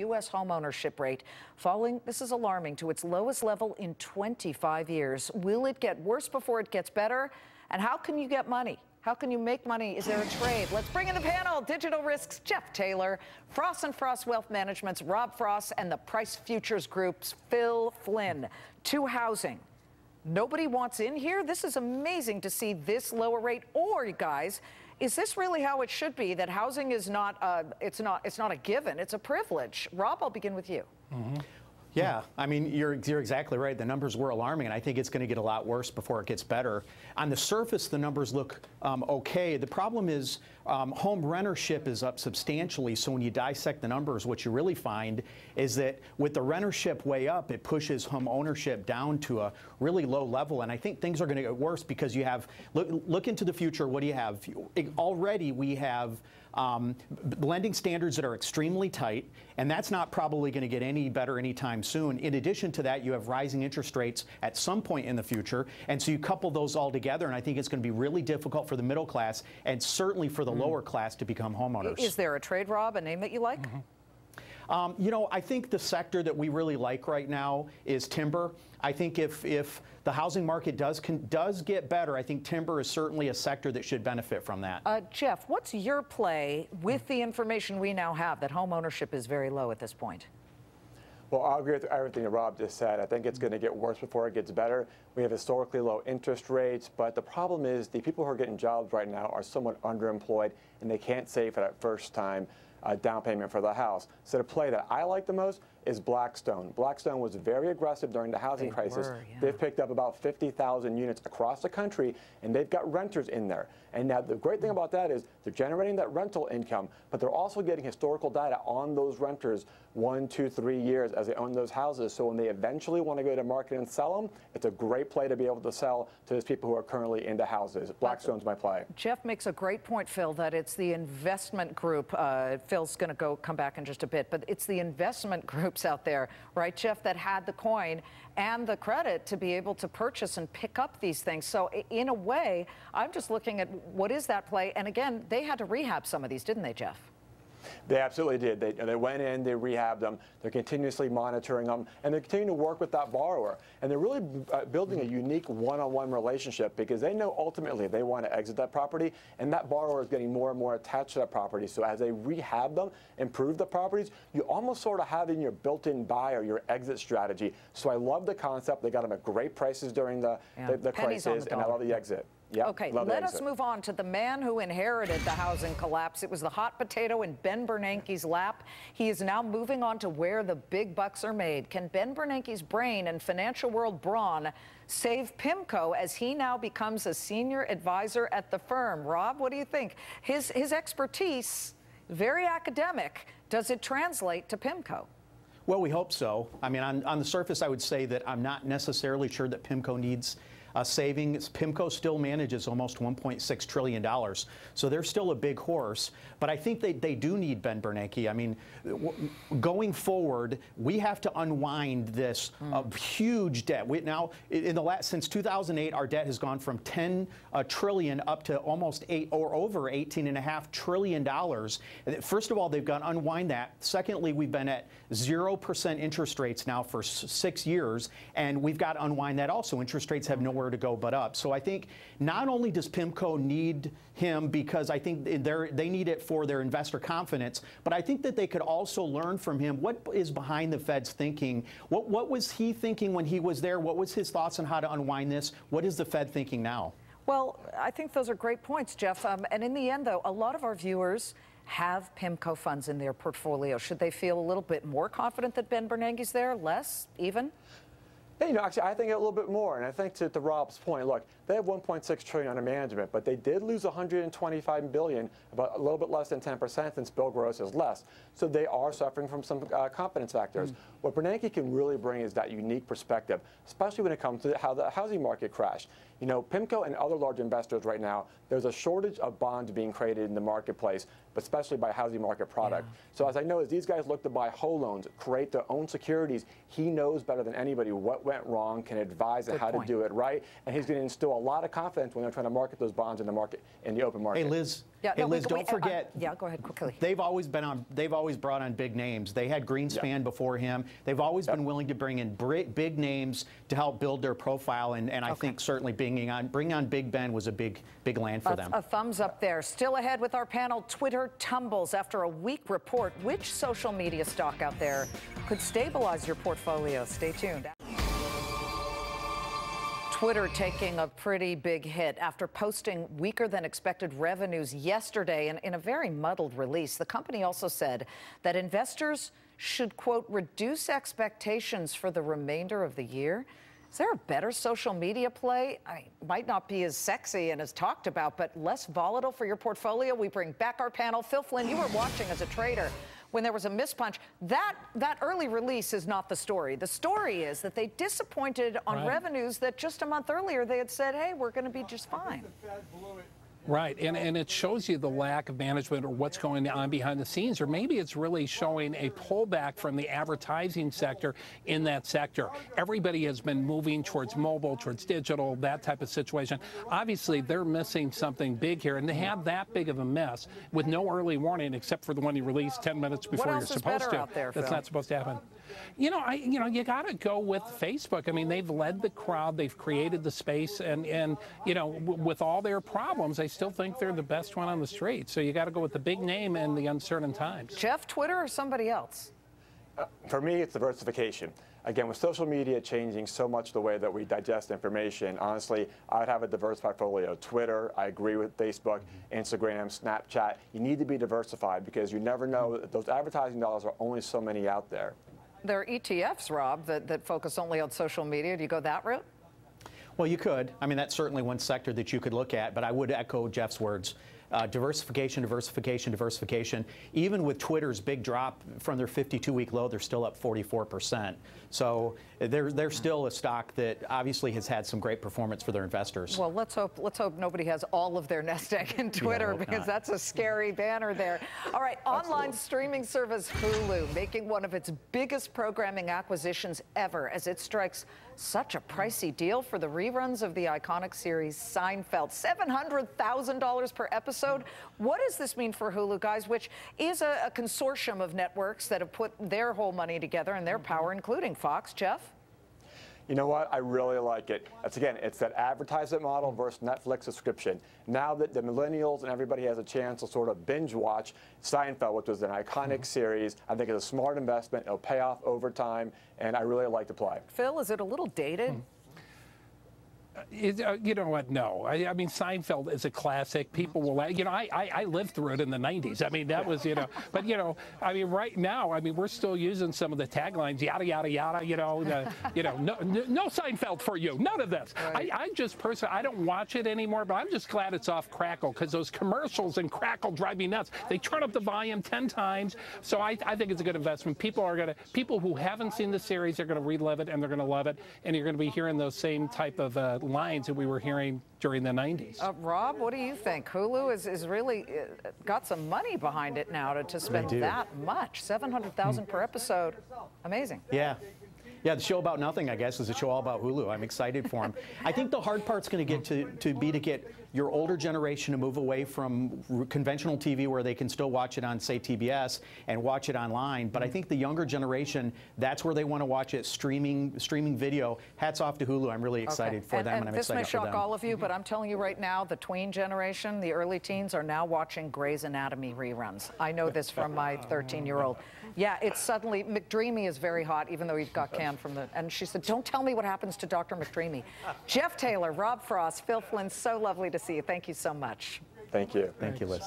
U.S. homeownership rate falling, this is alarming, to its lowest level in 25 years. Will it get worse before it gets better? And how can you get money? How can you make money? Is there a trade? Let's bring in the panel. Digital Risk's Jeff Taylor, Frost & Frost Wealth Management's Rob Frost, and the Price Futures Group's Phil Flynn. To housing. Nobody wants in here? This is amazing to see this lower rate. Or, you guys, is this really how it should be, that housing is not it's not a given, it's a privilege? Rob, I'll begin with you. Yeah, I mean, you're exactly right. The numbers were alarming, and I think it's going to get a lot worse before it gets better. On the surface, the numbers look okay. The problem is home rentership is up substantially, so when you dissect the numbers, what you really find is that with the rentership way up, it pushes home ownership down to a really low level, and I think things are going to get worse because you have, look into the future, what do you have? Already we have lending standards that are extremely tight, and that's not probably going to get any better anytime soon. In addition to that, you have rising interest rates at some point in the future, and so you couple those all together, and I think it's going to be really difficult for the middle class and certainly for the lower class to become homeowners. Is there a trade, Rob, a name that you like? You know, I think the sector that we really like right now is timber. I think if the housing market does get better, I think timber is certainly a sector that should benefit from that. Jeff, what's your play with the information we now have that home ownership is very low at this point? Well, I agree with everything that Rob just said. I think it's going to get worse before it gets better. We have historically low interest rates, but the problem is the people who are getting jobs right now are somewhat underemployed, and they can't save for that first time down payment for the house. So the play that I like the most is Blackstone. Blackstone was very aggressive during the housing crisis. They've picked up about 50,000 units across the country, and they've got renters in there. And now the great thing about that is they're generating that rental income, but they're also getting historical data on those renters 1, 2, 3 years as they own those houses. So when they eventually want to go to market and sell them, it's a great play to be able to sell to those people who are currently into houses. Blackstone's my play. Jeff makes a great point, Phil, that it's the investment group. Phil's going to come back in just a bit, but it's the investment groups out there, right, Jeff, that had the coin and the credit to be able to purchase and pick up these things. So in a way, I'm just looking at what is that play. And again, they had to rehab some of these, didn't they, Jeff? They absolutely did. They went in, they rehabbed them, they're continuously monitoring them, and they're continuing to work with that borrower. And they're really building a unique one-on-one relationship because they know ultimately they want to exit that property, and that borrower is getting more and more attached to that property. So as they rehab them, improve the properties, you almost sort of have in your built-in buy or your exit strategy. So I love the concept. They got them at great prices during the crisis, and I love the exit. Yep, okay, let us move on to the man who inherited the housing collapse. It was the hot potato in Ben Bernanke's lap. He is now moving on to where the big bucks are made. Can Ben Bernanke's brain and financial world brawn save PIMCO as he now becomes a senior advisor at the firm? Rob, what do you think? His expertise, very academic. Does it translate to PIMCO? Well, we hope so. I mean, on the surface, I would say that I'm not necessarily sure that PIMCO needs savings. PIMCO still manages almost $1.6 trillion, so they're still a big horse. But I think they do need Ben Bernanke. I mean, going forward, we have to unwind this huge debt. Since 2008, our debt has gone from 10 trillion up to almost over 18.5 trillion dollars. First of all, they've got to unwind that. Secondly, we've been at 0% interest rates now for 6 years, and we've got to unwind that also. Interest rates have nowhere to go but up. So I think not only does PIMCO need him because I think they need it for their investor confidence, but I think that they could also learn from him what is behind the Fed's thinking. What was he thinking when he was there? What was his thoughts on how to unwind this? What is the Fed thinking now? Well, I think those are great points, Jeff. And in the end, though, a lot of our viewers have PIMCO funds in their portfolio. Should they feel a little bit more confident that Ben Bernanke's there? Less, even? You know, actually, I think a little bit more, and I think to Rob's point, look, they have 1.6 trillion under management, but they did lose 125 billion, about a little bit less than 10% since bill growth is less. So they are suffering from some confidence factors. What Bernanke can really bring is that unique perspective, especially when it comes to how the housing market crashed. You know, PIMCO and other large investors right now, there's a shortage of bonds being created in the marketplace, but especially by housing market product. So as I know, as these guys look to buy whole loans, create their own securities, he knows better than anybody what went wrong, can advise on how to do it right, and he's going to instill a lot of confidence when they're trying to market those bonds in the market, in the open market. Hey, Liz. Yeah, hey, Liz, don't forget. Yeah, go ahead quickly. They've always brought on big names. They had Greenspan before him. They've always been willing to bring in big names to help build their profile, and I think certainly bringing on Big Ben was a big land for them. A thumbs up there. Still ahead with our panel. Twitter tumbles after a weak report. Which social media stock out there could stabilize your portfolio? Stay tuned. Twitter taking a pretty big hit after posting weaker than expected revenues yesterday. And in a very muddled release, the company also said that investors should, quote, reduce expectations for the remainder of the year. Is there a better social media play? I mean, might not be as sexy and as talked about, but less volatile for your portfolio. We bring back our panel. Phil Flynn, you were watching as a trader when there was a mispunch. That early release is not the story. The story is that they disappointed on revenues that just a month earlier they had said, hey, we're going to be just fine. Right, and it shows you the lack of management or what's going on behind the scenes, or maybe it's really showing a pullback from the advertising sector in that sector. Everybody has been moving towards mobile, towards digital, that type of situation. Obviously, they're missing something big here, and to have that big of a mess with no early warning except for the one you released 10 minutes before you're supposed to. That's not supposed to happen. You got to go with Facebook. I mean, they've led the crowd, they've created the space, and with all their problems, I still think they're the best one on the street. So you got to go with the big name and the uncertain times. Jeff, Twitter or somebody else? For me, it's diversification. Again, with social media changing so much the way that we digest information, honestly, I'd have a diversified portfolio. Twitter, I agree with Facebook, Instagram, Snapchat. You need to be diversified because you never know. Those advertising dollars are only so many out there. There are ETFs, Rob, that focus only on social media. Do you go that route? Well, you could. I mean, that's certainly one sector that you could look at, but I would echo Jeff's words. Diversification, diversification, diversification. Even with Twitter's big drop from their 52-week low, they're still up 44%. So they're still a stock that obviously has had some great performance for their investors. Well, let's hope nobody has all of their nest egg in Twitter, because that's a scary banner there. All right, online streaming service Hulu making one of its biggest programming acquisitions ever as it strikes such a pricey deal for the reruns of the iconic series Seinfeld. $700,000 per episode. What does this mean for Hulu, guys, which is a consortium of networks that have put their whole money together and their power, including Fox? Jeff? You know what? I really like it. It's that advertisement model versus Netflix subscription. Now that the millennials and everybody has a chance to sort of binge watch Seinfeld, which was an iconic series, I think it's a smart investment. It'll pay off over time, and I really like the play. Phil, is it a little dated? You know what? No. I mean, Seinfeld is a classic. People will, I lived through it in the 90s. I mean, that was, but, I mean, right now, I mean, we're still using some of the taglines, yada, yada, yada, no Seinfeld for you. None of this. Right. I just personally, I don't watch it anymore, but I'm just glad it's off Crackle, because those commercials and Crackle drive me nuts. They turn up the volume 10 times. So I think it's a good investment. People who haven't seen the series are going to relive it, and they're going to love it. And you're going to be hearing those same type of lines that we were hearing during the 90s. Rob, what do you think? Hulu is really got some money behind it now to spend that much. $700,000 per episode. Amazing. Yeah. Yeah, the show about nothing, I guess, is a show all about Hulu. I'm excited for them. I think the hard part's going to get to get your older generation to move away from conventional TV, where they can still watch it on, say, TBS, and watch it online. But I think the younger generation, that's where they want to watch it, streaming video. Hats off to Hulu. I'm really excited for them, and I'm excited for them. This may shock all of you, but I'm telling you right now, the tween generation, the early teens, are now watching Grey's Anatomy reruns. I know this from my 13-year-old. Yeah, it's suddenly, McDreamy is very hot, even though he got canned from the, and she said, don't tell me what happens to Dr. McDreamy. Jeff Taylor, Rob Frost, Phil Flynn, so lovely to see you. Thank you so much. Thank you. Thank you, Liz.